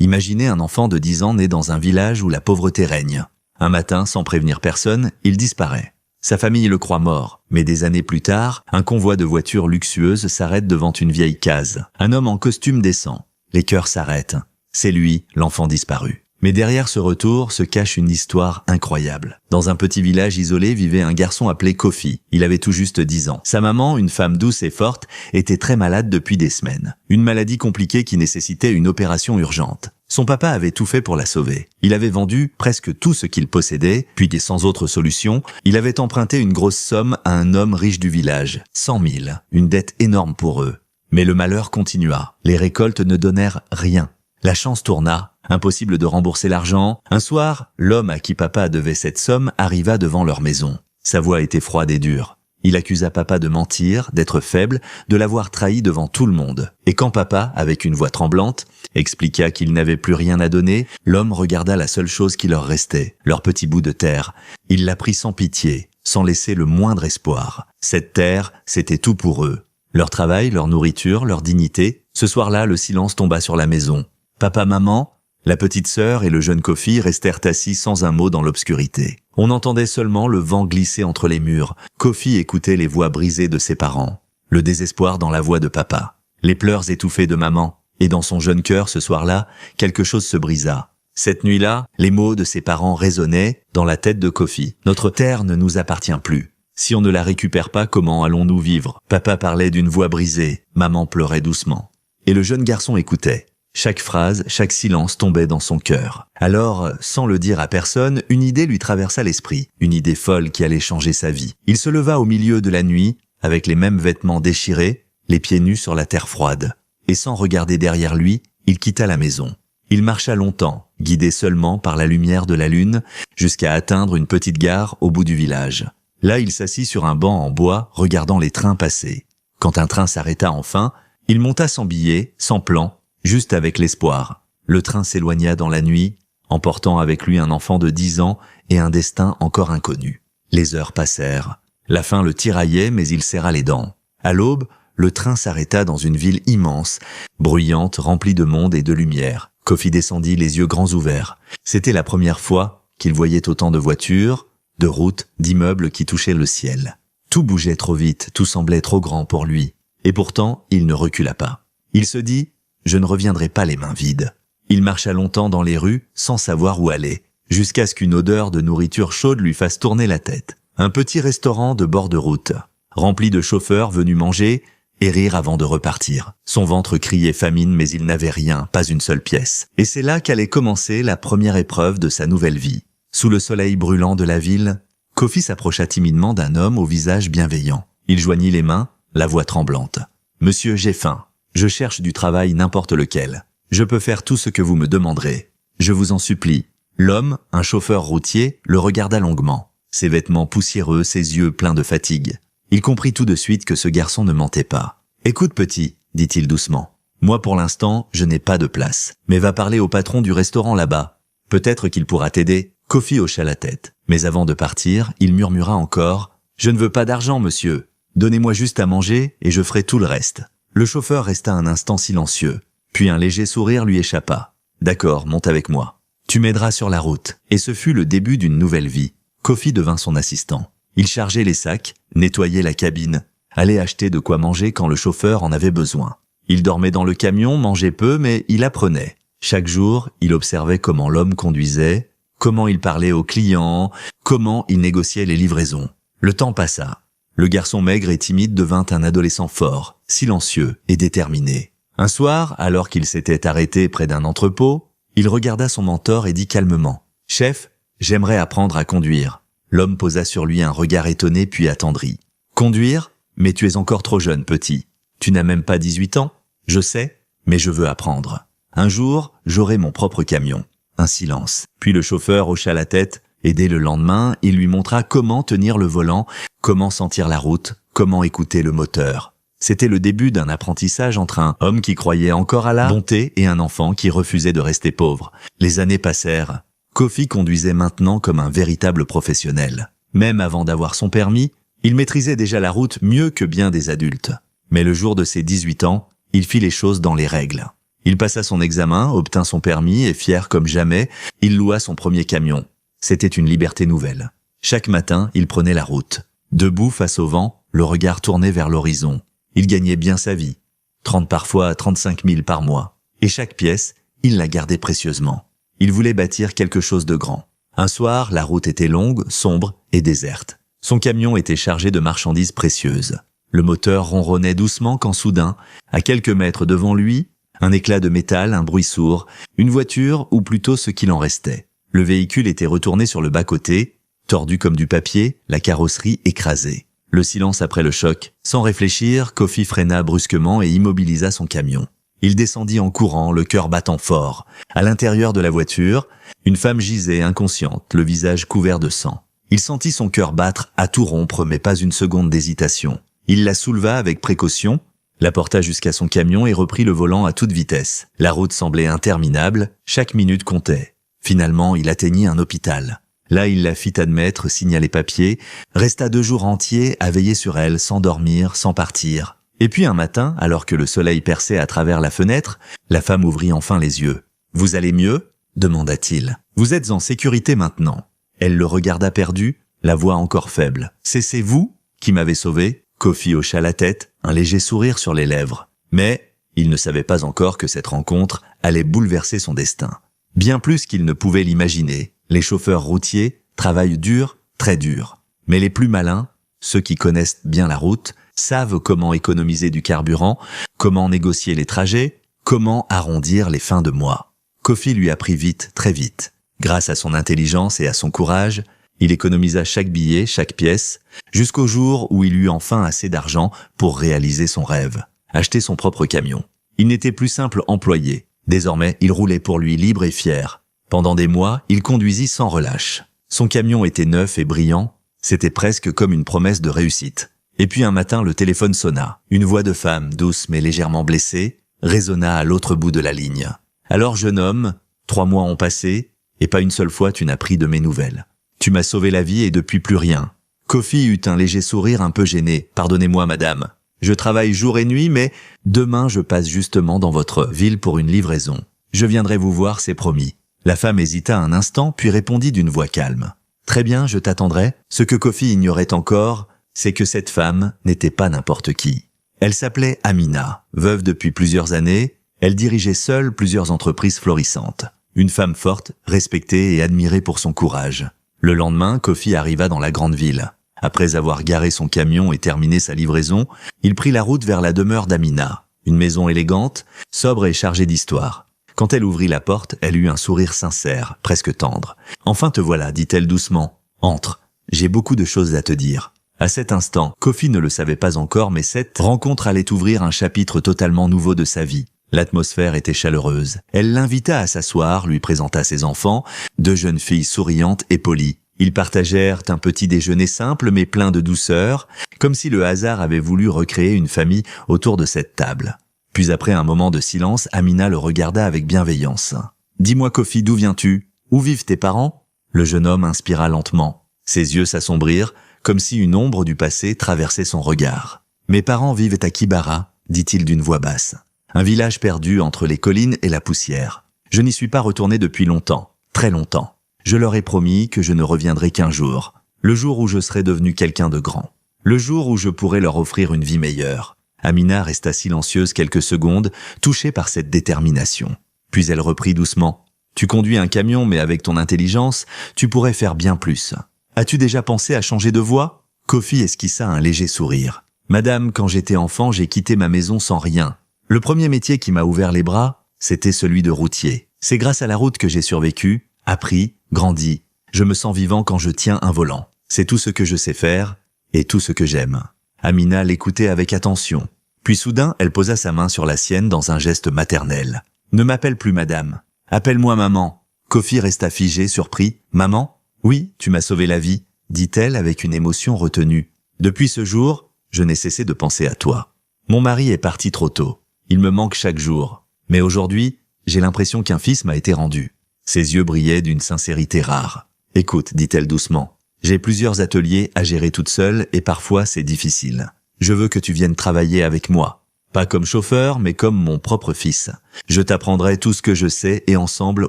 Imaginez un enfant de 10 ans né dans un village où la pauvreté règne. Un matin, sans prévenir personne, il disparaît. Sa famille le croit mort, mais des années plus tard, un convoi de voitures luxueuses s'arrête devant une vieille case. Un homme en costume descend. Les cœurs s'arrêtent. C'est lui, l'enfant disparu. Mais derrière ce retour se cache une histoire incroyable. Dans un petit village isolé vivait un garçon appelé Kofi. Il avait tout juste 10 ans. Sa maman, une femme douce et forte, était très malade depuis des semaines. Une maladie compliquée qui nécessitait une opération urgente. Son papa avait tout fait pour la sauver. Il avait vendu presque tout ce qu'il possédait, puis sans autre solution, il avait emprunté une grosse somme à un homme riche du village. 100 000, une dette énorme pour eux. Mais le malheur continua. Les récoltes ne donnèrent rien. La chance tourna. Impossible de rembourser l'argent. Un soir, l'homme à qui papa devait cette somme arriva devant leur maison. Sa voix était froide et dure. Il accusa papa de mentir, d'être faible, de l'avoir trahi devant tout le monde. Et quand papa, avec une voix tremblante, expliqua qu'il n'avait plus rien à donner, l'homme regarda la seule chose qui leur restait, leur petit bout de terre. Il la prit sans pitié, sans laisser le moindre espoir. Cette terre, c'était tout pour eux. Leur travail, leur nourriture, leur dignité. Ce soir-là, le silence tomba sur la maison. Papa, maman, la petite sœur et le jeune Kofi restèrent assis sans un mot dans l'obscurité. On entendait seulement le vent glisser entre les murs. Kofi écoutait les voix brisées de ses parents. Le désespoir dans la voix de papa. Les pleurs étouffés de maman. Et dans son jeune cœur, ce soir-là, quelque chose se brisa. Cette nuit-là, les mots de ses parents résonnaient dans la tête de Kofi. Notre terre ne nous appartient plus. Si on ne la récupère pas, comment allons-nous vivre? Papa parlait d'une voix brisée. Maman pleurait doucement. Et le jeune garçon écoutait. Chaque phrase, chaque silence tombait dans son cœur. Alors, sans le dire à personne, une idée lui traversa l'esprit. Une idée folle qui allait changer sa vie. Il se leva au milieu de la nuit, avec les mêmes vêtements déchirés, les pieds nus sur la terre froide. Et sans regarder derrière lui, il quitta la maison. Il marcha longtemps, guidé seulement par la lumière de la lune, jusqu'à atteindre une petite gare au bout du village. Là, il s'assit sur un banc en bois, regardant les trains passer. Quand un train s'arrêta enfin, il monta sans billet, sans plan, juste avec l'espoir. Le train s'éloigna dans la nuit, emportant avec lui un enfant de 10 ans et un destin encore inconnu. Les heures passèrent. La faim le tiraillait, mais il serra les dents. À l'aube, le train s'arrêta dans une ville immense, bruyante, remplie de monde et de lumière. Kofi descendit les yeux grands ouverts. C'était la première fois qu'il voyait autant de voitures, de routes, d'immeubles qui touchaient le ciel. Tout bougeait trop vite, tout semblait trop grand pour lui. Et pourtant, il ne recula pas. Il se dit « Je ne reviendrai pas les mains vides ». Il marcha longtemps dans les rues, sans savoir où aller, jusqu'à ce qu'une odeur de nourriture chaude lui fasse tourner la tête. Un petit restaurant de bord de route, rempli de chauffeurs venus manger et rire avant de repartir. Son ventre criait famine, mais il n'avait rien, pas une seule pièce. Et c'est là qu'allait commencer la première épreuve de sa nouvelle vie. Sous le soleil brûlant de la ville, Kofi s'approcha timidement d'un homme au visage bienveillant. Il joignit les mains, la voix tremblante. « Monsieur, j'ai faim. Je cherche du travail n'importe lequel. Je peux faire tout ce que vous me demanderez. Je vous en supplie. » L'homme, un chauffeur routier, le regarda longuement. Ses vêtements poussiéreux, ses yeux pleins de fatigue. Il comprit tout de suite que ce garçon ne mentait pas. « Écoute, petit, » dit-il doucement. « Moi, pour l'instant, je n'ai pas de place. Mais va parler au patron du restaurant là-bas. Peut-être qu'il pourra t'aider. » Kofi hocha la tête. Mais avant de partir, il murmura encore « Je ne veux pas d'argent, monsieur. Donnez-moi juste à manger et je ferai tout le reste. » Le chauffeur resta un instant silencieux. Puis un léger sourire lui échappa. « D'accord, monte avec moi. Tu m'aideras sur la route. » Et ce fut le début d'une nouvelle vie. Kofi devint son assistant. Il chargeait les sacs, nettoyait la cabine, allait acheter de quoi manger quand le chauffeur en avait besoin. Il dormait dans le camion, mangeait peu, mais il apprenait. Chaque jour, il observait comment l'homme conduisait, comment il parlait aux clients, comment il négociait les livraisons. Le temps passa. Le garçon maigre et timide devint un adolescent fort, silencieux et déterminé. Un soir, alors qu'il s'était arrêté près d'un entrepôt, il regarda son mentor et dit calmement « Chef, j'aimerais apprendre à conduire. » L'homme posa sur lui un regard étonné puis attendri. « Conduire? Mais tu es encore trop jeune, petit. Tu n'as même pas 18 ans? Je sais, mais je veux apprendre. Un jour, j'aurai mon propre camion. » Un silence. Puis le chauffeur hocha la tête et dès le lendemain, il lui montra comment tenir le volant, comment sentir la route, comment écouter le moteur. C'était le début d'un apprentissage entre un homme qui croyait encore à la bonté et un enfant qui refusait de rester pauvre. Les années passèrent. Kofi conduisait maintenant comme un véritable professionnel. Même avant d'avoir son permis, il maîtrisait déjà la route mieux que bien des adultes. Mais le jour de ses 18 ans, il fit les choses dans les règles. Il passa son examen, obtint son permis et fier comme jamais, il loua son premier camion. C'était une liberté nouvelle. Chaque matin, il prenait la route. Debout face au vent, le regard tourné vers l'horizon. Il gagnait bien sa vie. 30 parfois 35 000 par mois. Et chaque pièce, il la gardait précieusement. Il voulait bâtir quelque chose de grand. Un soir, la route était longue, sombre et déserte. Son camion était chargé de marchandises précieuses. Le moteur ronronnait doucement quand soudain, à quelques mètres devant lui, un éclat de métal, un bruit sourd, une voiture ou plutôt ce qu'il en restait. Le véhicule était retourné sur le bas-côté, tordu comme du papier, la carrosserie écrasée. Le silence après le choc. Sans réfléchir, Kofi freina brusquement et immobilisa son camion. Il descendit en courant, le cœur battant fort. À l'intérieur de la voiture, une femme gisait inconsciente, le visage couvert de sang. Il sentit son cœur battre à tout rompre, mais pas une seconde d'hésitation. Il la souleva avec précaution, la porta jusqu'à son camion et reprit le volant à toute vitesse. La route semblait interminable, chaque minute comptait. Finalement, il atteignit un hôpital. Là, il la fit admettre, signa les papiers, resta 2 jours entiers à veiller sur elle, sans dormir, sans partir. Et puis un matin, alors que le soleil perçait à travers la fenêtre, la femme ouvrit enfin les yeux. « Vous allez mieux ?» demanda-t-il. « Vous êtes en sécurité maintenant. » Elle le regarda perdu, la voix encore faible. « C'est vous qui m'avez sauvé ?» Kofi hocha la tête, un léger sourire sur les lèvres. Mais il ne savait pas encore que cette rencontre allait bouleverser son destin. Bien plus qu'il ne pouvait l'imaginer. Les chauffeurs routiers travaillent dur, très dur. Mais les plus malins, ceux qui connaissent bien la route, savent comment économiser du carburant, comment négocier les trajets, comment arrondir les fins de mois. Kofi lui apprit vite, très vite. Grâce à son intelligence et à son courage, il économisa chaque billet, chaque pièce, jusqu'au jour où il eut enfin assez d'argent pour réaliser son rêve, acheter son propre camion. Il n'était plus simple employé. Désormais, il roulait pour lui libre et fier. Pendant des mois, il conduisit sans relâche. Son camion était neuf et brillant, c'était presque comme une promesse de réussite. Et puis un matin, le téléphone sonna. Une voix de femme, douce mais légèrement blessée, résonna à l'autre bout de la ligne. « Alors, jeune homme, 3 mois ont passé, et pas une seule fois tu n'as pris de mes nouvelles. Tu m'as sauvé la vie et depuis plus rien. » Kofi eut un léger sourire un peu gêné. « Pardonnez-moi, madame. Je travaille jour et nuit, mais demain je passe justement dans votre ville pour une livraison. Je viendrai vous voir, c'est promis. » La femme hésita un instant, puis répondit d'une voix calme. « Très bien, je t'attendrai. » Ce que Kofi ignorait encore, c'est que cette femme n'était pas n'importe qui. Elle s'appelait Amina. Veuve depuis plusieurs années, elle dirigeait seule plusieurs entreprises florissantes. Une femme forte, respectée et admirée pour son courage. Le lendemain, Kofi arriva dans la grande ville. Après avoir garé son camion et terminé sa livraison, il prit la route vers la demeure d'Amina. Une maison élégante, sobre et chargée d'histoire. Quand elle ouvrit la porte, elle eut un sourire sincère, presque tendre. « Enfin te voilà, dit-elle doucement. Entre, j'ai beaucoup de choses à te dire. » À cet instant, Kofi ne le savait pas encore, mais cette rencontre allait ouvrir un chapitre totalement nouveau de sa vie. L'atmosphère était chaleureuse. Elle l'invita à s'asseoir, lui présenta ses enfants, 2 jeunes filles souriantes et polies. Ils partagèrent un petit déjeuner simple mais plein de douceur, comme si le hasard avait voulu recréer une famille autour de cette table. Puis après un moment de silence, Amina le regarda avec bienveillance. « Dis-moi Kofi, d'où viens-tu? Où vivent tes parents ?» Le jeune homme inspira lentement. Ses yeux s'assombrirent, comme si une ombre du passé traversait son regard. « Mes parents vivent à Kibara, dit-il d'une voix basse. Un village perdu entre les collines et la poussière. Je n'y suis pas retourné depuis longtemps, très longtemps. Je leur ai promis que je ne reviendrai qu'un jour, le jour où je serai devenu quelqu'un de grand, le jour où je pourrai leur offrir une vie meilleure. » Amina resta silencieuse quelques secondes, touchée par cette détermination. Puis elle reprit doucement. « Tu conduis un camion, mais avec ton intelligence, tu pourrais faire bien plus. As-tu déjà pensé à changer de voie ?» Kofi esquissa un léger sourire. « Madame, quand j'étais enfant, j'ai quitté ma maison sans rien. Le premier métier qui m'a ouvert les bras, c'était celui de routier. C'est grâce à la route que j'ai survécu, appris, grandi. Je me sens vivant quand je tiens un volant. C'est tout ce que je sais faire et tout ce que j'aime. » Amina l'écoutait avec attention. Puis soudain, elle posa sa main sur la sienne dans un geste maternel. « Ne m'appelle plus madame. Appelle-moi maman. » Kofi resta figé, surpris. « Maman ? Oui, tu m'as sauvé la vie, » dit-elle avec une émotion retenue. « Depuis ce jour, je n'ai cessé de penser à toi. Mon mari est parti trop tôt. Il me manque chaque jour. Mais aujourd'hui, j'ai l'impression qu'un fils m'a été rendu. » Ses yeux brillaient d'une sincérité rare. « Écoute, dit-elle doucement. J'ai plusieurs ateliers à gérer toute seule et parfois c'est difficile. Je veux que tu viennes travailler avec moi. Pas comme chauffeur, mais comme mon propre fils. Je t'apprendrai tout ce que je sais et ensemble,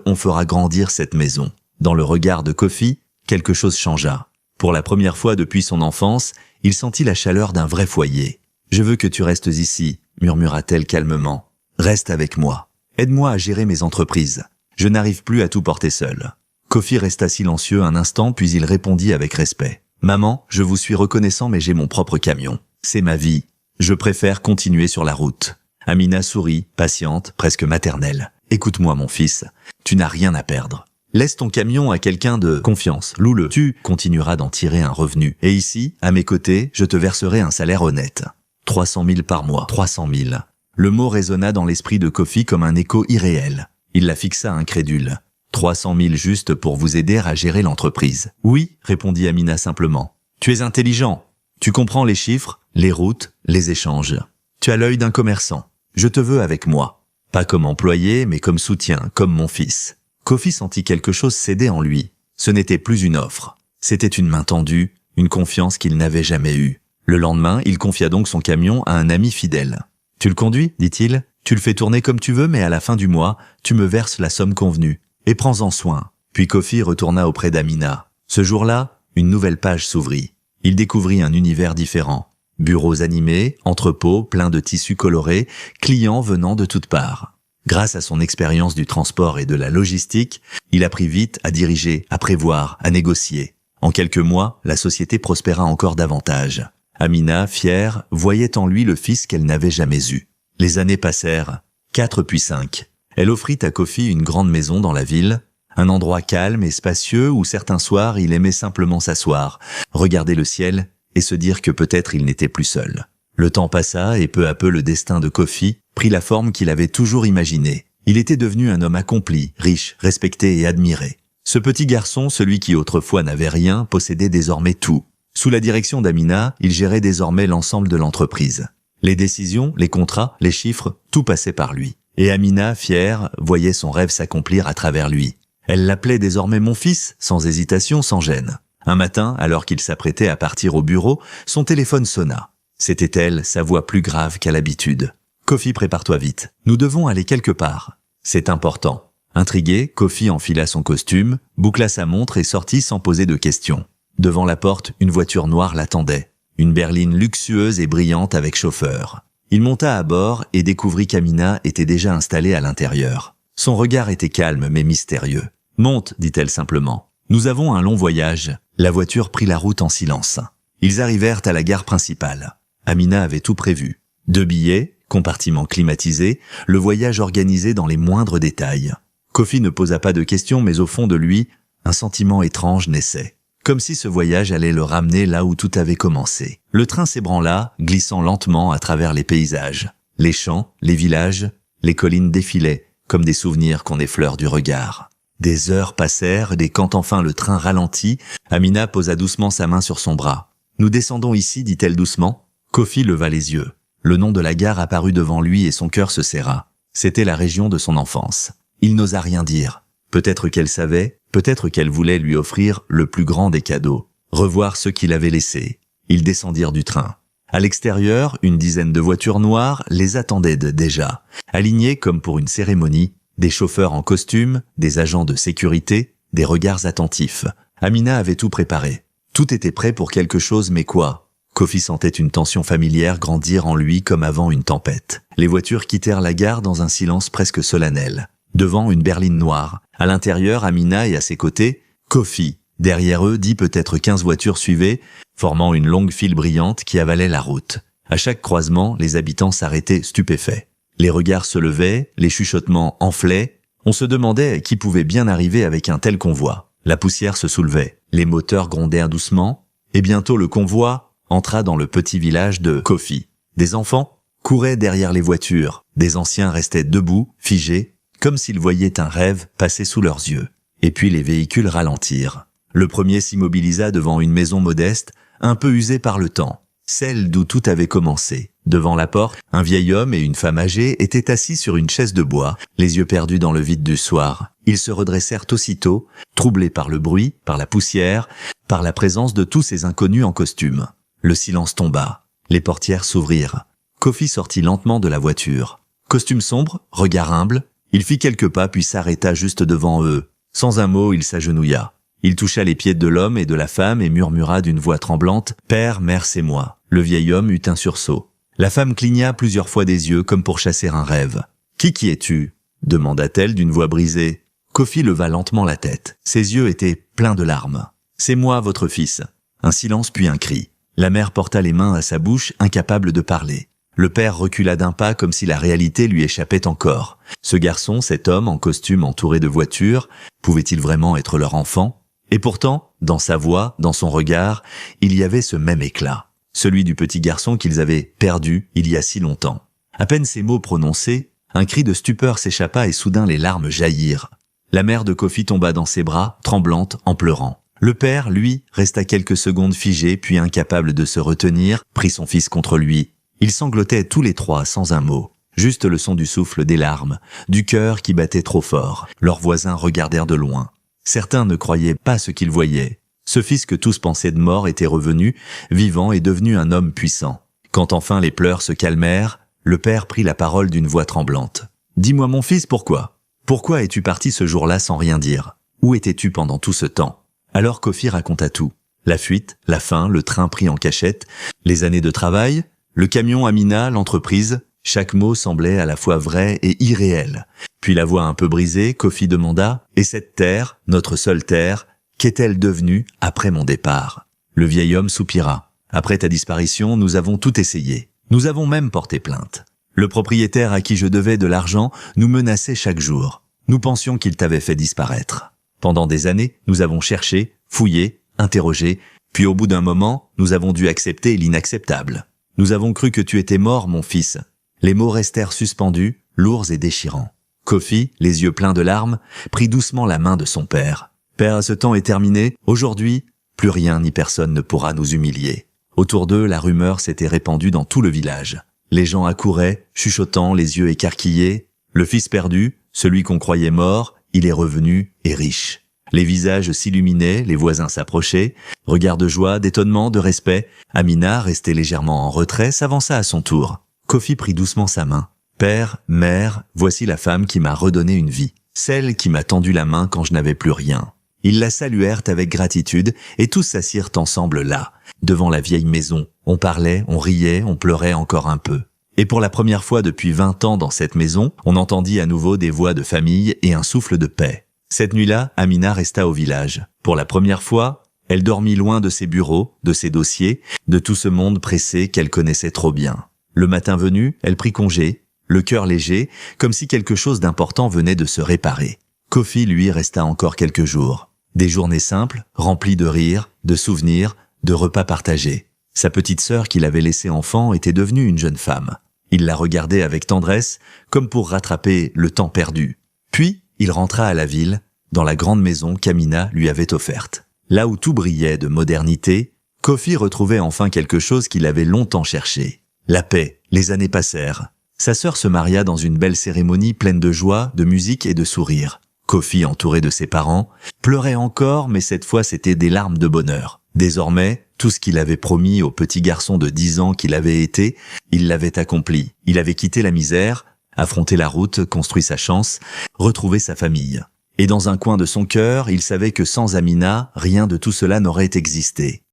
on fera grandir cette maison. » Dans le regard de Kofi, quelque chose changea. Pour la première fois depuis son enfance, il sentit la chaleur d'un vrai foyer. « Je veux que tu restes ici, » murmura-t-elle calmement. « Reste avec moi. Aide-moi à gérer mes entreprises. Je n'arrive plus à tout porter seul. » Kofi resta silencieux un instant, puis il répondit avec respect. « Maman, je vous suis reconnaissant, mais j'ai mon propre camion. C'est ma vie. Je préfère continuer sur la route. » Amina sourit, patiente, presque maternelle. « Écoute-moi, mon fils. Tu n'as rien à perdre. Laisse ton camion à quelqu'un de confiance. Loue-le. Tu continueras d'en tirer un revenu. Et ici, à mes côtés, je te verserai un salaire honnête. 300 000 par mois. 300 000. » Le mot résonna dans l'esprit de Kofi comme un écho irréel. Il la fixa incrédule. 300 000 juste pour vous aider à gérer l'entreprise. « Oui, » répondit Amina simplement. « Tu es intelligent. Tu comprends les chiffres, les routes, les échanges. Tu as l'œil d'un commerçant. Je te veux avec moi. Pas comme employé, mais comme soutien, comme mon fils. » Kofi sentit quelque chose céder en lui. Ce n'était plus une offre. C'était une main tendue, une confiance qu'il n'avait jamais eue. Le lendemain, il confia donc son camion à un ami fidèle. « Tu le conduis ?» dit-il. « Tu le fais tourner comme tu veux, mais à la fin du mois, tu me verses la somme convenue. Et prends-en soin. » Puis Kofi retourna auprès d'Amina. Ce jour-là, une nouvelle page s'ouvrit. Il découvrit un univers différent. Bureaux animés, entrepôts pleins de tissus colorés, clients venant de toutes parts. Grâce à son expérience du transport et de la logistique, il apprit vite à diriger, à prévoir, à négocier. En quelques mois, la société prospéra encore davantage. Amina, fière, voyait en lui le fils qu'elle n'avait jamais eu. Les années passèrent, 4 puis 5. Elle offrit à Kofi une grande maison dans la ville, un endroit calme et spacieux où certains soirs il aimait simplement s'asseoir, regarder le ciel et se dire que peut-être il n'était plus seul. Le temps passa et peu à peu le destin de Kofi prit la forme qu'il avait toujours imaginée. Il était devenu un homme accompli, riche, respecté et admiré. Ce petit garçon, celui qui autrefois n'avait rien, possédait désormais tout. Sous la direction d'Amina, il gérait désormais l'ensemble de l'entreprise. Les décisions, les contrats, les chiffres, tout passait par lui. Et Amina, fière, voyait son rêve s'accomplir à travers lui. Elle l'appelait désormais mon fils, sans hésitation, sans gêne. Un matin, alors qu'il s'apprêtait à partir au bureau, son téléphone sonna. C'était elle, sa voix plus grave qu'à l'habitude. « Kofi, prépare-toi vite. Nous devons aller quelque part. C'est important. » Intrigué, Kofi enfila son costume, boucla sa montre et sortit sans poser de questions. Devant la porte, une voiture noire l'attendait. Une berline luxueuse et brillante avec chauffeur. Il monta à bord et découvrit qu'Amina était déjà installée à l'intérieur. Son regard était calme mais mystérieux. « Monte », dit-elle simplement. « Nous avons un long voyage. » La voiture prit la route en silence. Ils arrivèrent à la gare principale. Amina avait tout prévu. 2 billets, compartiment climatisé, le voyage organisé dans les moindres détails. Kofi ne posa pas de questions, mais au fond de lui, un sentiment étrange naissait. Comme si ce voyage allait le ramener là où tout avait commencé. Le train s'ébranla, glissant lentement à travers les paysages. Les champs, les villages, les collines défilaient, comme des souvenirs qu'on effleure du regard. Des heures passèrent, et quand enfin le train ralentit, Amina posa doucement sa main sur son bras. « Nous descendons ici », dit-elle doucement. Kofi leva les yeux. Le nom de la gare apparut devant lui et son cœur se serra. C'était la région de son enfance. Il n'osa rien dire. Peut-être qu'elle savait, peut-être qu'elle voulait lui offrir le plus grand des cadeaux. Revoir ceux qu'il avait laissés. Ils descendirent du train. À l'extérieur, une dizaine de voitures noires les attendaient déjà. Alignées comme pour une cérémonie, des chauffeurs en costume, des agents de sécurité, des regards attentifs. Amina avait tout préparé. Tout était prêt pour quelque chose, mais quoi ? Kofi sentait une tension familière grandir en lui comme avant une tempête. Les voitures quittèrent la gare dans un silence presque solennel. Devant, une berline noire. À l'intérieur, Amina et à ses côtés, Kofi. Derrière eux, 10 peut-être 15 voitures suivaient, formant une longue file brillante qui avalait la route. À chaque croisement, les habitants s'arrêtaient stupéfaits. Les regards se levaient, les chuchotements enflaient. On se demandait qui pouvait bien arriver avec un tel convoi. La poussière se soulevait, les moteurs grondèrent doucement, et bientôt le convoi entra dans le petit village de Kofi. Des enfants couraient derrière les voitures, des anciens restaient debout, figés, comme s'ils voyaient un rêve passer sous leurs yeux. Et puis les véhicules ralentirent. Le premier s'immobilisa devant une maison modeste, un peu usée par le temps, celle d'où tout avait commencé. Devant la porte, un vieil homme et une femme âgée étaient assis sur une chaise de bois, les yeux perdus dans le vide du soir. Ils se redressèrent aussitôt, troublés par le bruit, par la poussière, par la présence de tous ces inconnus en costume. Le silence tomba. Les portières s'ouvrirent. Kofi sortit lentement de la voiture. Costume sombre, regard humble, il fit quelques pas puis s'arrêta juste devant eux. Sans un mot, il s'agenouilla. Il toucha les pieds de l'homme et de la femme et murmura d'une voix tremblante « Père, mère, c'est moi ». Le vieil homme eut un sursaut. La femme cligna plusieurs fois des yeux comme pour chasser un rêve. « Qui es-tu » demanda-t-elle d'une voix brisée. Kofi leva lentement la tête. Ses yeux étaient pleins de larmes. « C'est moi, votre fils ». Un silence puis un cri. La mère porta les mains à sa bouche, incapable de parler. Le père recula d'un pas comme si la réalité lui échappait encore. Ce garçon, cet homme en costume entouré de voitures, pouvait-il vraiment être leur enfant ? Et pourtant, dans sa voix, dans son regard, il y avait ce même éclat. Celui du petit garçon qu'ils avaient perdu il y a si longtemps. À peine ces mots prononcés, un cri de stupeur s'échappa et soudain les larmes jaillirent. La mère de Kofi tomba dans ses bras, tremblante, en pleurant. Le père, lui, resta quelques secondes figé, puis incapable de se retenir, prit son fils contre lui. Ils sanglotaient tous les trois sans un mot. Juste le son du souffle des larmes, du cœur qui battait trop fort. Leurs voisins regardèrent de loin. Certains ne croyaient pas ce qu'ils voyaient. Ce fils que tous pensaient de mort était revenu, vivant et devenu un homme puissant. Quand enfin les pleurs se calmèrent, le père prit la parole d'une voix tremblante. « Dis-moi mon fils, pourquoi ? Pourquoi es-tu parti ce jour-là sans rien dire ? Où étais-tu pendant tout ce temps ?» Alors Kofi raconta tout. La fuite, la faim, le train pris en cachette, les années de travail, le camion Amina, l'entreprise, chaque mot semblait à la fois vrai et irréel. Puis la voix un peu brisée, Kofi demanda « Et cette terre, notre seule terre, qu'est-elle devenue après mon départ ?» Le vieil homme soupira. « Après ta disparition, nous avons tout essayé. Nous avons même porté plainte. Le propriétaire à qui je devais de l'argent nous menaçait chaque jour. Nous pensions qu'il t'avait fait disparaître. Pendant des années, nous avons cherché, fouillé, interrogé, puis au bout d'un moment, nous avons dû accepter l'inacceptable. Nous avons cru que tu étais mort, mon fils. » Les mots restèrent suspendus, lourds et déchirants. Kofi, les yeux pleins de larmes, prit doucement la main de son père. « Père, ce temps est terminé. Aujourd'hui, plus rien ni personne ne pourra nous humilier. » Autour d'eux, la rumeur s'était répandue dans tout le village. Les gens accouraient, chuchotant, les yeux écarquillés. Le fils perdu, celui qu'on croyait mort, il est revenu et riche. Les visages s'illuminaient, les voisins s'approchaient. Regards de joie, d'étonnement, de respect. Amina, restée légèrement en retrait, s'avança à son tour. Kofi prit doucement sa main. « Père, mère, voici la femme qui m'a redonné une vie. Celle qui m'a tendu la main quand je n'avais plus rien. » Ils la saluèrent avec gratitude et tous s'assirent ensemble là, devant la vieille maison. On parlait, on riait, on pleurait encore un peu. Et pour la première fois depuis 20 ans dans cette maison, on entendit à nouveau des voix de famille et un souffle de paix. Cette nuit-là, Amina resta au village. Pour la première fois, elle dormit loin de ses bureaux, de ses dossiers, de tout ce monde pressé qu'elle connaissait trop bien. Le matin venu, elle prit congé, le cœur léger, comme si quelque chose d'important venait de se réparer. Kofi, lui, resta encore quelques jours. Des journées simples, remplies de rires, de souvenirs, de repas partagés. Sa petite sœur qu'il avait laissée enfant était devenue une jeune femme. Il la regardait avec tendresse, comme pour rattraper le temps perdu. Puis, il rentra à la ville, dans la grande maison qu'Amina lui avait offerte. Là où tout brillait de modernité, Kofi retrouvait enfin quelque chose qu'il avait longtemps cherché. La paix. Les années passèrent. Sa sœur se maria dans une belle cérémonie pleine de joie, de musique et de sourires. Kofi, entouré de ses parents, pleurait encore, mais cette fois c'était des larmes de bonheur. Désormais, tout ce qu'il avait promis au petit garçon de 10 ans qu'il avait été, il l'avait accompli. Il avait quitté la misère, affronté la route, construit sa chance, retrouvé sa famille. Et dans un coin de son cœur, il savait que sans Amina, rien de tout cela n'aurait existé.